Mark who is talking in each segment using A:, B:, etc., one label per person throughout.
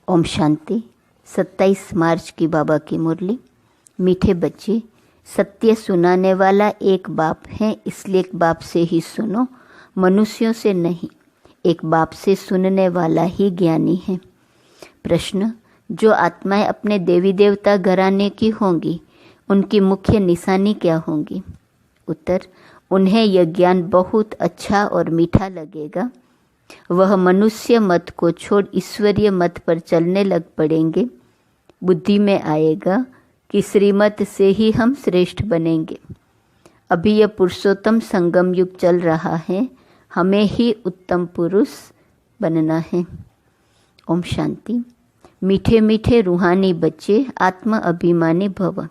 A: ओम शांति। 27 मार्च की बाबा की मुरली। मीठे बच्चे, सत्य सुनाने वाला एक बाप है, इसलिए एक बाप से ही सुनो, मनुष्यों से नहीं। एक बाप से सुनने वाला ही ज्ञानी है। प्रश्न, जो आत्माएं अपने देवी देवता घराने की होंगी, उनकी मुख्य निशानी क्या होंगी? उत्तर, उन्हें यह ज्ञान बहुत अच्छा और मीठा लगेगा। वह मनुष्य मत को छोड़ ईश्वरीय मत पर चलने लग पड़ेंगे। बुद्धि में आएगा कि श्रीमत से ही हम श्रेष्ठ बनेंगे। अभी यह पुरुषोत्तम संगम युग चल रहा है, हमें ही उत्तम पुरुष बनना है। ओम शांति। मीठे मीठे रूहानी बच्चे, आत्म अभिमानी भव।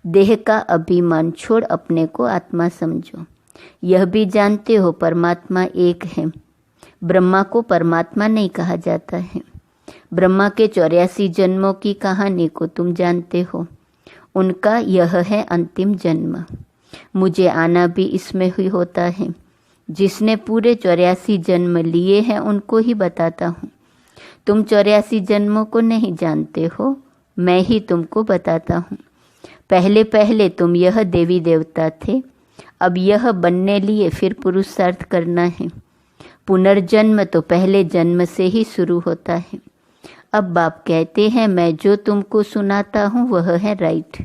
A: देह का अभिमान छोड़ अपने को आत्मा समझो। यह भी जानते हो परमात्मा एक है। ब्रह्मा को परमात्मा नहीं कहा जाता है। ब्रह्मा के 84 जन्मों की कहानी को तुम जानते हो। उनका यह है अंतिम जन्म। मुझे आना भी इसमें ही होता है। जिसने पूरे 84 जन्म लिए हैं उनको ही बताता हूँ। तुम 84 जन्मों को नहीं जानते हो, मैं ही तुमको बताता हूँ। पहले पहले तुम यह देवी देवता थे, अब यह बनने लिए फिर पुरुषार्थ करना है। पुनर्जन्म तो पहले जन्म से ही शुरू होता है। अब बाप कहते हैं, मैं जो तुमको सुनाता हूँ वह है राइट,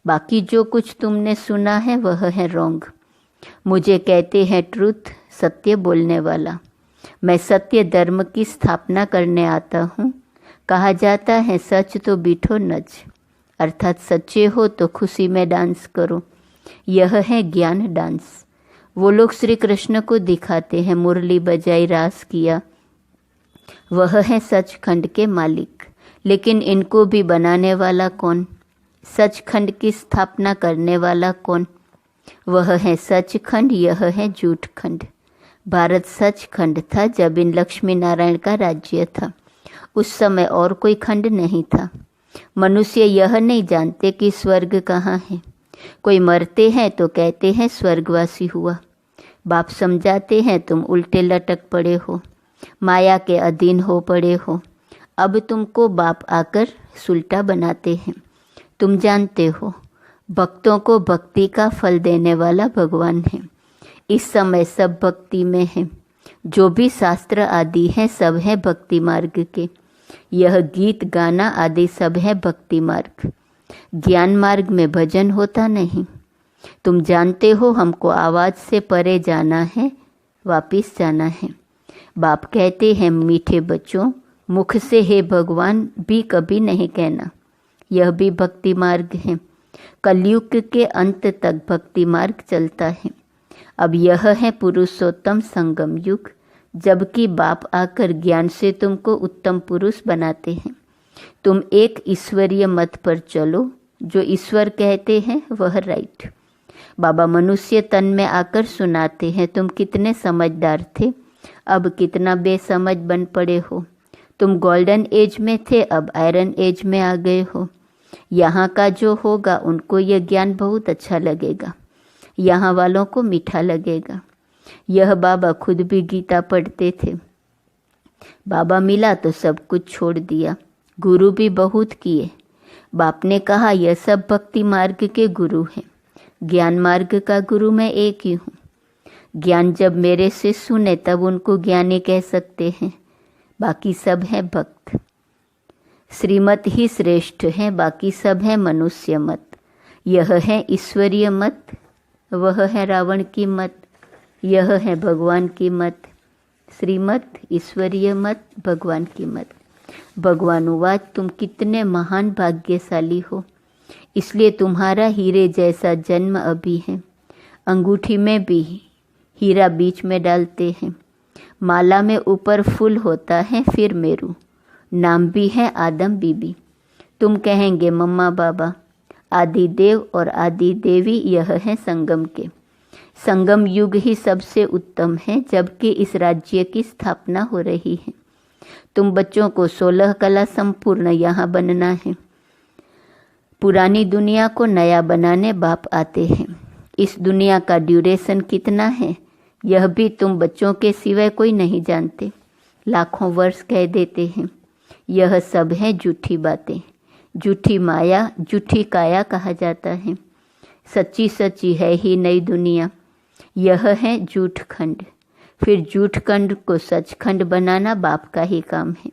A: बाकी जो कुछ तुमने सुना है वह है रॉन्ग। मुझे कहते हैं ट्रूथ, सत्य बोलने वाला। मैं सत्य धर्म की स्थापना करने आता हूँ। कहा जाता है सच तो बीठो नच, अर्थात सच्चे हो तो खुशी में डांस करो। यह है ज्ञान डांस। वो लोग श्री कृष्ण को दिखाते हैं, मुरली बजाई रास किया, वह है सचखंड के मालिक। लेकिन इनको भी बनाने वाला कौन? सचखंड की स्थापना करने वाला कौन? वह है सचखंड, यह है झूठखंड। भारत सचखंड था जब इन लक्ष्मी नारायण का राज्य था। उस समय और कोई खंड नहीं था। मनुष्य यह नहीं जानते कि स्वर्ग कहाँ है। कोई मरते हैं तो कहते हैं स्वर्गवासी हुआ। बाप समझाते हैं तुम उल्टे लटक पड़े हो, माया के अधीन हो पड़े हो। अब तुमको बाप आकर सुलटा बनाते हैं। तुम जानते हो भक्तों को भक्ति का फल देने वाला भगवान है। इस समय सब भक्ति में है। जो भी शास्त्र आदि हैं सब है भक्ति मार्ग के। यह गीत गाना आदि सब है भक्ति मार्ग। ज्ञान मार्ग में भजन होता नहीं। तुम जानते हो हमको आवाज़ से परे जाना है, वापिस जाना है। बाप कहते हैं मीठे बच्चों, मुख से हे भगवान भी कभी नहीं कहना। यह भी भक्ति मार्ग है। कलयुग के अंत तक भक्ति मार्ग चलता है। अब यह है पुरुषोत्तम संगम युग, जबकि बाप आकर ज्ञान से तुमको उत्तम पुरुष बनाते हैं। तुम एक ईश्वरीय मत पर चलो। जो ईश्वर कहते हैं वह राइट। बाबा मनुष्य तन में आकर सुनाते हैं, तुम कितने समझदार थे, अब कितना बेसमझ बन पड़े हो। तुम गोल्डन एज में थे, अब आयरन एज में आ गए हो। यहाँ का जो होगा उनको यह ज्ञान बहुत अच्छा लगेगा, यहाँ वालों को मीठा लगेगा। यह बाबा खुद भी गीता पढ़ते थे। बाबा मिला तो सब कुछ छोड़ दिया। गुरु भी बहुत किए। बाप ने कहा यह सब भक्ति मार्ग के गुरु हैं। ज्ञान मार्ग का गुरु मैं एक ही हूँ। ज्ञान जब मेरे से सुने तब उनको ज्ञानी कह सकते हैं, बाकी सब है भक्त। श्रीमत ही श्रेष्ठ है, बाकी सब है मनुष्य मत। यह है ईश्वरीय मत, वह है रावण की मत, यह है भगवान की मत। श्रीमत, ईश्वरीय मत, भगवान की मत। भगवान उवाच, तुम कितने महान भाग्यशाली हो, इसलिए तुम्हारा हीरे जैसा जन्म अभी है। अंगूठी में भी हीरा बीच में डालते हैं। माला में ऊपर फूल होता है, फिर मेरू। नाम भी है आदम बीबी। तुम कहेंगे मम्मा बाबा, आदि देव और आदि देवी यह है संगम के। संगम युग ही सबसे उत्तम है, जबकि इस राज्य की स्थापना हो रही है। तुम बच्चों को 16 कला संपूर्ण यहाँ बनना है। पुरानी दुनिया को नया बनाने बाप आते हैं। इस दुनिया का ड्यूरेशन कितना है यह भी तुम बच्चों के सिवाय कोई नहीं जानते। लाखों वर्ष कह देते हैं। यह सब है झूठी बातें, झूठी माया, झूठी काया कहा जाता है। सच्ची सच्ची है ही नई दुनिया, यह है झूठ खंड। फिर झूठ खंड को सचखंड बनाना बाप का ही काम है।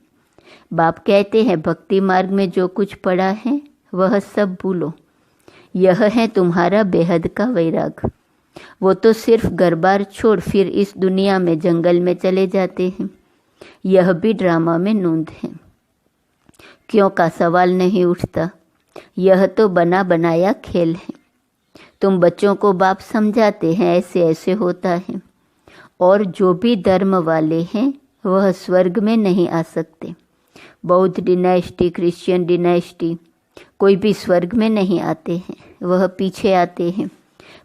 A: बाप कहते हैं भक्ति मार्ग में जो कुछ पड़ा है वह सब भूलो, यह है तुम्हारा बेहद का वैराग। वो तो सिर्फ घर बार छोड़ फिर इस दुनिया में जंगल में चले जाते हैं। यह भी ड्रामा में नूंद है। क्यों का सवाल नहीं उठता, यह तो बना बनाया खेल है। तुम बच्चों को बाप समझाते हैं ऐसे ऐसे होता है, और जो भी धर्म वाले हैं वह स्वर्ग में नहीं आ सकते। बौद्ध डिनाइस्टी, क्रिश्चियन डिनाइस्टी, कोई भी स्वर्ग में नहीं आते हैं, वह पीछे आते हैं।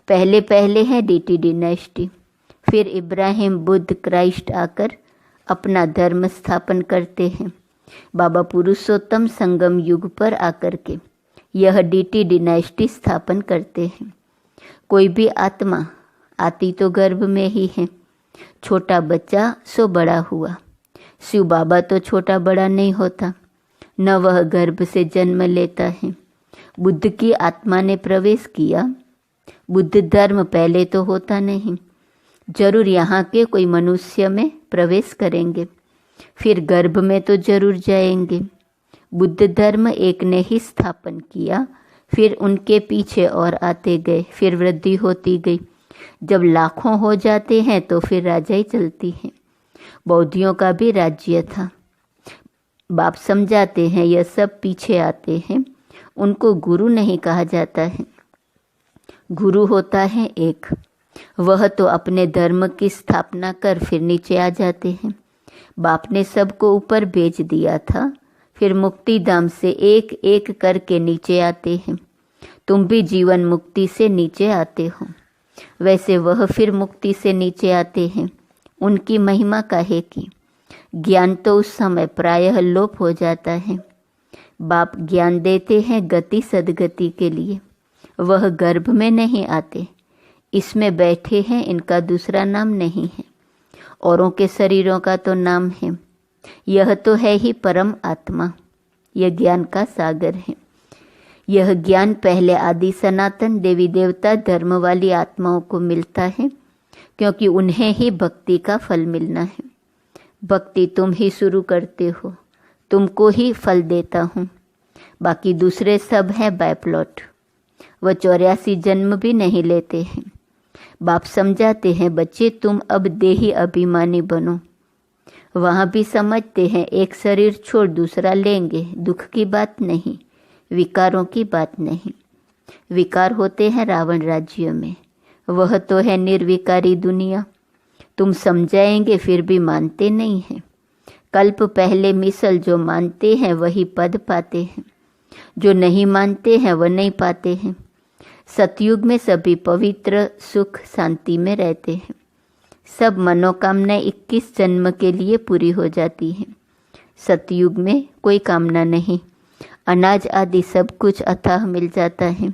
A: पहले पहले है डीटी डिनाइस्टी, फिर इब्राहिम, बुद्ध, क्राइस्ट आकर अपना धर्म स्थापन करते हैं। बाबा पुरुषोत्तम संगम युग पर आकर के यह डीटी डिनाइस्टी स्थापन करते हैं। कोई भी आत्मा आती तो गर्भ में ही है। छोटा बच्चा सो बड़ा हुआ। शिव बाबा तो छोटा बड़ा नहीं होता, न वह गर्भ से जन्म लेता है। बुद्ध की आत्मा ने प्रवेश किया। बुद्ध धर्म पहले तो होता नहीं, जरूर यहाँ के कोई मनुष्य में प्रवेश करेंगे, फिर गर्भ में तो जरूर जाएंगे। बुद्ध धर्म एक ने ही स्थापन किया, फिर उनके पीछे और आते गए, फिर वृद्धि होती गई। जब लाखों हो जाते हैं तो फिर राजाई चलती है। बौद्धियों का भी राज्य था। बाप समझाते हैं यह सब पीछे आते हैं, उनको गुरु नहीं कहा जाता है। गुरु होता है एक, वह तो अपने धर्म की स्थापना कर फिर नीचे आ जाते हैं। बाप ने सबको ऊपर भेज दिया था, फिर मुक्ति धाम से एक एक करके नीचे आते हैं। तुम भी जीवन मुक्ति से नीचे आते हो, वैसे वह फिर मुक्ति से नीचे आते हैं। उनकी महिमा काहे की। ज्ञान तो उस समय प्रायः लोप हो जाता है। बाप ज्ञान देते हैं गति सदगति के लिए, वह गर्भ में नहीं आते। इसमें बैठे हैं, इनका दूसरा नाम नहीं है। औरों के शरीरों का तो नाम है। यह तो है ही परम आत्मा, यह ज्ञान का सागर है। यह ज्ञान पहले आदि सनातन देवी देवता धर्म वाली आत्माओं को मिलता है, क्योंकि उन्हें ही भक्ति का फल मिलना है। भक्ति तुम ही शुरू करते हो, तुमको ही फल देता हूँ। बाकी दूसरे सब हैं बायप्लॉट, वह 84 जन्म भी नहीं लेते हैं। बाप समझाते हैं बच्चे तुम अब देही अभिमानी बनो। वहाँ भी समझते हैं एक शरीर छोड़ दूसरा लेंगे, दुख की बात नहीं, विकारों की बात नहीं। विकार होते हैं रावण राज्य में, वह तो है निर्विकारी दुनिया। तुम समझाएंगे फिर भी मानते नहीं हैं। कल्प पहले मिसल जो मानते हैं वही पद पाते हैं, जो नहीं मानते हैं वह नहीं पाते हैं। सतयुग में सभी पवित्र सुख शांति में रहते हैं। सब मनोकामनाएं 21 जन्म के लिए पूरी हो जाती हैं। सतयुग में कोई कामना नहीं, अनाज आदि सब कुछ अथाह मिल जाता है।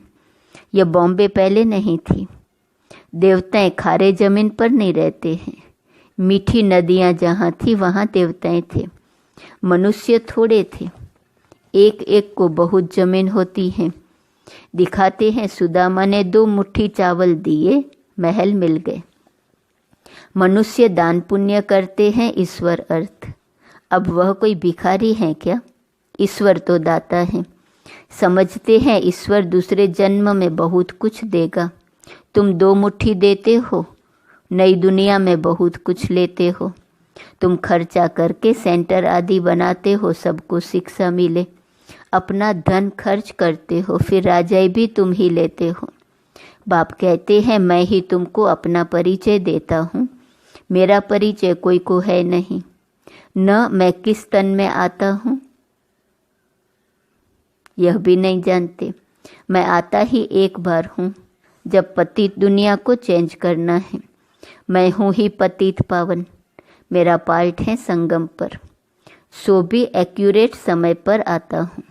A: यह बॉम्बे पहले नहीं थी। देवताएं खारे जमीन पर नहीं रहते हैं। मीठी नदियां जहाँ थी वहाँ देवताएं थे। मनुष्य थोड़े थे, एक एक को बहुत जमीन होती है। दिखाते हैं सुदामा ने 2 मुट्ठी चावल दिए, महल मिल गए। मनुष्य दान पुण्य करते हैं ईश्वर अर्थ। अब वह कोई भिखारी है क्या? ईश्वर तो दाता है। समझते हैं ईश्वर दूसरे जन्म में बहुत कुछ देगा। तुम 2 मुट्ठी देते हो, नई दुनिया में बहुत कुछ लेते हो। तुम खर्चा करके सेंटर आदि बनाते हो, सबको शिक्षा मिले। अपना धन खर्च करते हो, फिर राजाई भी तुम ही लेते हो। बाप कहते हैं मैं ही तुमको अपना परिचय देता हूँ। मेरा परिचय कोई को है नहीं, न मैं किस तन में आता हूँ यह भी नहीं जानते। मैं आता ही एक बार हूँ, जब पतित दुनिया को चेंज करना है। मैं हूँ ही पतित पावन, मेरा पार्ट है संगम पर। सो भी एक्यूरेट समय पर आता हूँ।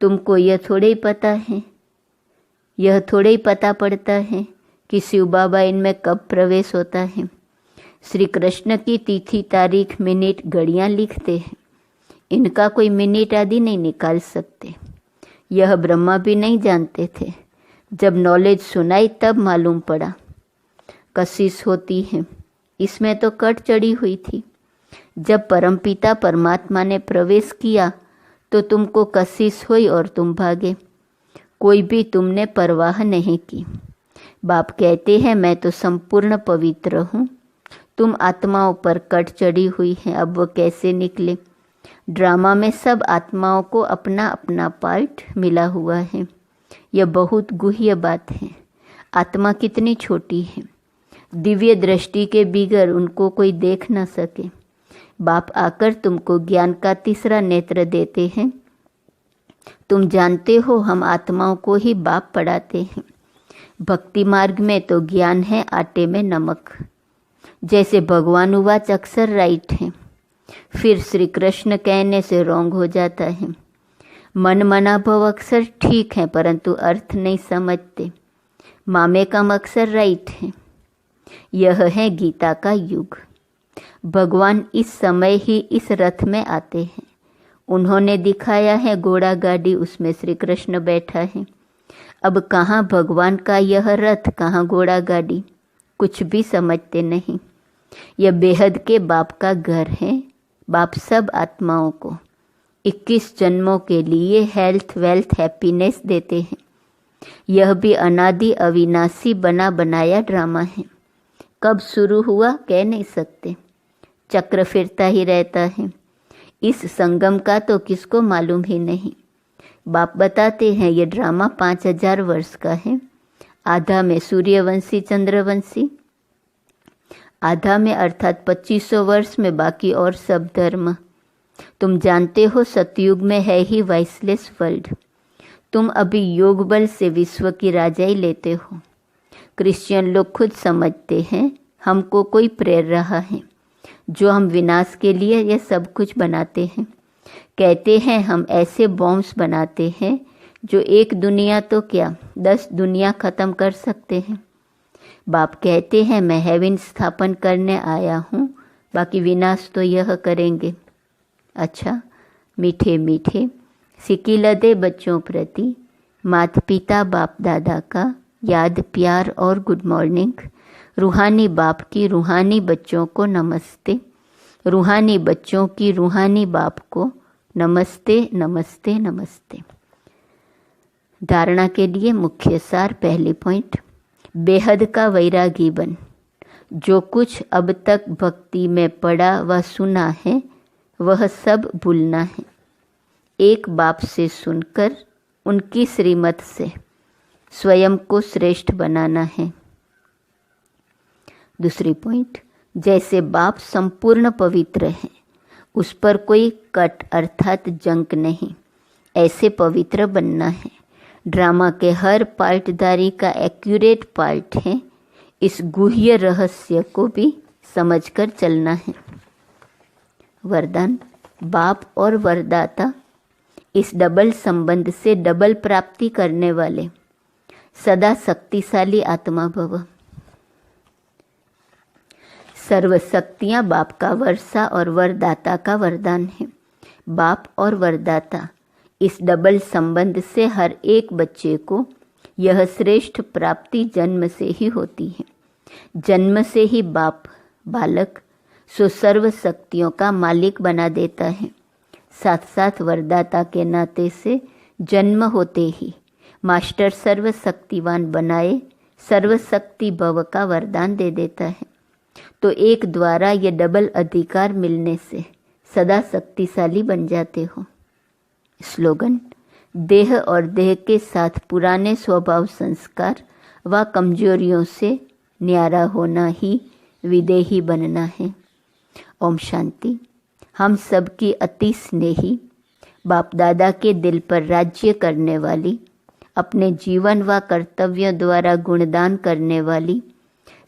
A: तुमको यह थोड़े ही पता है, यह थोड़े ही पता पड़ता है कि शिव बाबा इनमें कब प्रवेश होता है। श्री कृष्ण की तिथि तारीख मिनट घड़ियाँ लिखते हैं, इनका कोई मिनट आदि नहीं निकाल सकते। यह ब्रह्मा भी नहीं जानते थे। जब नॉलेज सुनाई तब मालूम पड़ा। कशिश होती है, इसमें तो कट चढ़ी हुई थी। जब परमपिता परमात्मा ने प्रवेश किया तो तुमको कशिश हुई और तुम भागे। कोई भी तुमने परवाह नहीं की। बाप कहते हैं मैं तो संपूर्ण पवित्र हूँ, तुम आत्माओं पर कट चढ़ी हुई है, अब वो कैसे निकले। ड्रामा में सब आत्माओं को अपना अपना पार्ट मिला हुआ है। यह बहुत गुह्य बात है। आत्मा कितनी छोटी है, दिव्य दृष्टि के बिगर उनको कोई देख न सके। बाप आकर तुमको ज्ञान का तीसरा नेत्र देते हैं। तुम जानते हो हम आत्माओं को ही बाप पढ़ाते हैं। भक्ति मार्ग में तो ज्ञान है आटे में नमक। जैसे भगवान उवाच अक्सर राइट है, फिर श्री कृष्ण कहने से रॉन्ग हो जाता है। मन मना भव अक्सर ठीक है परंतु अर्थ नहीं समझते। मामे कम अक्सर राइट है। यह है गीता का युग। भगवान इस समय ही इस रथ में आते हैं। उन्होंने दिखाया है घोड़ा गाड़ी, उसमें श्री कृष्ण बैठा है। अब कहाँ भगवान का यह रथ, कहाँ घोड़ा गाड़ी, कुछ भी समझते नहीं। यह बेहद के बाप का घर है। बाप सब आत्माओं को 21 जन्मों के लिए हेल्थ वेल्थ हैप्पीनेस देते हैं। यह भी अनादि अविनाशी बना बनाया ड्रामा है। कब शुरू हुआ कह नहीं सकते, चक्र फिरता ही रहता है। इस संगम का तो किसको मालूम ही नहीं। बाप बताते हैं ये ड्रामा 5000 वर्ष का है। आधा में सूर्यवंशी चंद्रवंशी, आधा में अर्थात 2500 वर्ष में बाकी और सब धर्म। तुम जानते हो सतयुग में है ही वाइसलेस वर्ल्ड। तुम अभी योग बल से विश्व की राजाई लेते हो। क्रिश्चियन लोग खुद समझते हैं हमको कोई प्रेर रहा है, जो हम विनाश के लिए यह सब कुछ बनाते हैं। कहते हैं हम ऐसे बॉम्ब्स बनाते हैं जो एक दुनिया तो क्या 10 दुनिया ख़त्म कर सकते हैं। बाप कहते हैं मैं हेवन स्थापन करने आया हूँ, बाकी विनाश तो यह करेंगे। अच्छा, मीठे मीठे सिकिलदे बच्चों प्रति माता पिता बाप दादा का याद प्यार और गुड मॉर्निंग। रूहानी बाप की रूहानी बच्चों को नमस्ते। रूहानी बच्चों की रूहानी बाप को नमस्ते नमस्ते नमस्ते। धारणा के लिए मुख्य सार, पहली पॉइंट, बेहद का वैरागी बन। जो कुछ अब तक भक्ति में पढ़ा व सुना है वह सब भूलना है। एक बाप से सुनकर उनकी श्रीमत से स्वयं को श्रेष्ठ बनाना है। दूसरी पॉइंट, जैसे बाप संपूर्ण पवित्र है, उस पर कोई कट अर्थात जंक नहीं, ऐसे पवित्र बनना है। ड्रामा के हर पार्टधारी का एक्यूरेट पार्ट है। इस गुह्य रहस्य को भी समझकर चलना है। वरदान, बाप और वरदाता इस डबल संबंध से डबल प्राप्ति करने वाले सदा शक्तिशाली आत्मा भव। सर्व शक्तियाँ बाप का वर्षा और वरदाता का वरदान है। बाप और वरदाता इस डबल संबंध से हर एक बच्चे को यह श्रेष्ठ प्राप्ति जन्म से ही होती है। जन्म से ही बाप बालक सो सर्व शक्तियों का मालिक बना देता है। साथ साथ वरदाता के नाते से जन्म होते ही मास्टर सर्वशक्तिवान बनाए सर्वशक्ति भव का वरदान दे देता है। तो एक द्वारा ये डबल अधिकार मिलने से सदा शक्तिशाली बन जाते हो। स्लोगन, देह और देह के साथ पुराने स्वभाव संस्कार व कमजोरियों से न्यारा होना ही विदेही बनना है। ओम शांति। हम सबकी अति स्नेही बाप दादा के दिल पर राज्य करने वाली, अपने जीवन व कर्तव्यों द्वारा गुणदान करने वाली,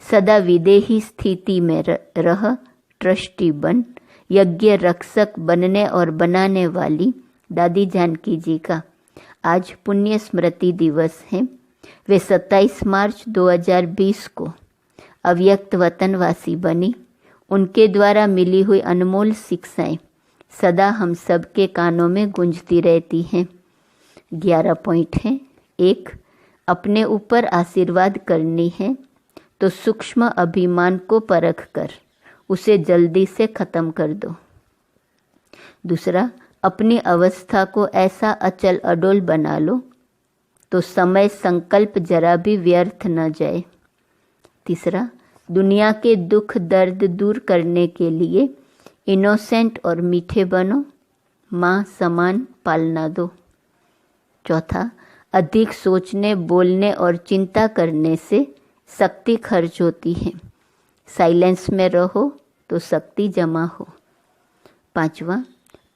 A: सदा विदेही स्थिति में रह ट्रस्टी बन यज्ञ रक्षक बनने और बनाने वाली दादी जानकी जी का आज पुण्य स्मृति दिवस है। वे 27 मार्च 2020 को अव्यक्त वतनवासी बनी। उनके द्वारा मिली हुई अनमोल शिक्षाएं सदा हम सब के कानों में गूंजती रहती हैं। 11 पॉइंट हैं। 1, अपने ऊपर आशीर्वाद करनी है तो सूक्ष्म अभिमान को परख कर उसे जल्दी से खत्म कर दो। दूसरा, अपनी अवस्था को ऐसा अचल अडोल बना लो तो समय संकल्प जरा भी व्यर्थ न जाए। तीसरा, दुनिया के दुख दर्द दूर करने के लिए इनोसेंट और मीठे बनो, माँ समान पालना दो। चौथा, अधिक सोचने बोलने और चिंता करने से शक्ति खर्च होती है, साइलेंस में रहो तो शक्ति जमा हो। 5वां,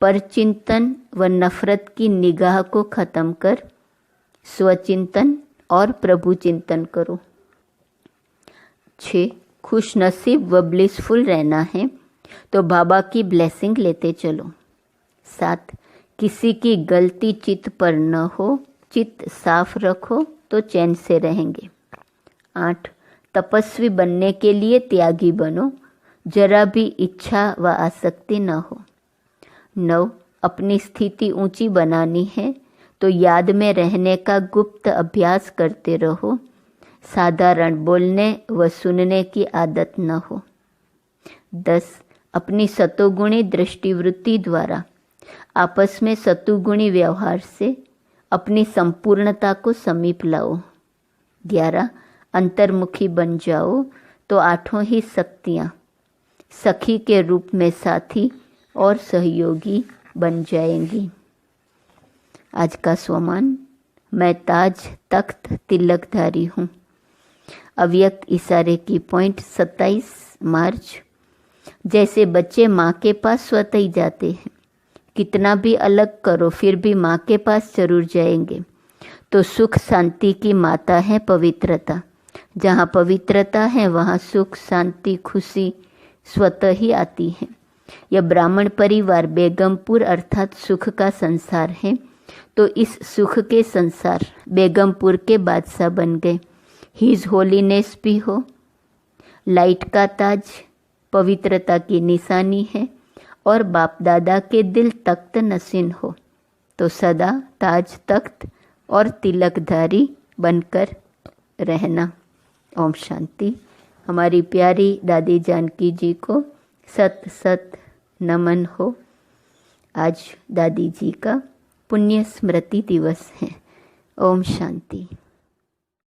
A: परचिंतन व नफरत की निगाह को खत्म कर स्वचिंतन और प्रभु चिंतन करो। 6, खुश नसीब व ब्लिसफुल रहना है तो बाबा की ब्लेसिंग लेते चलो। 7, किसी की गलती चित्त पर न हो, चित्त साफ रखो तो चैन से रहेंगे। 8, तपस्वी बनने के लिए त्यागी बनो, जरा भी इच्छा व आसक्ति न हो। 9, अपनी स्थिति ऊंची बनानी है तो याद में रहने का गुप्त अभ्यास करते रहो, साधारण बोलने व सुनने की आदत न हो। 10, अपनी सतोगुणी दृष्टिवृत्ति द्वारा आपस में सतुगुणी व्यवहार से अपनी संपूर्णता को समीप लाओ। 11, अंतर्मुखी बन जाओ तो 8 ही शक्तियाँ सखी के रूप में साथी और सहयोगी बन जाएंगी। आज का स्वमान, मैं ताज तख्त तिलकधारी हूँ। अव्यक्त इशारे की पॉइंट 27 मार्च। जैसे बच्चे माँ के पास स्वतः ही जाते हैं, कितना भी अलग करो फिर भी माँ के पास जरूर जाएंगे, तो सुख शांति की माता है पवित्रता। जहाँ पवित्रता है वहाँ सुख शांति खुशी स्वतः ही आती है। यह ब्राह्मण परिवार बेगमपुर अर्थात सुख का संसार है, तो इस सुख के संसार बेगमपुर के बादशाह बन गए। हिज होलीनेस भी हो, लाइट का ताज पवित्रता की निशानी है, और बाप दादा के दिल तख्त नसीन हो, तो सदा ताज तख्त और तिलकधारी बनकर रहना। ओम शांति। हमारी प्यारी दादी जानकी जी को सत सत नमन हो। आज दादी जी का पुण्य स्मृति दिवस है। ओम शांति।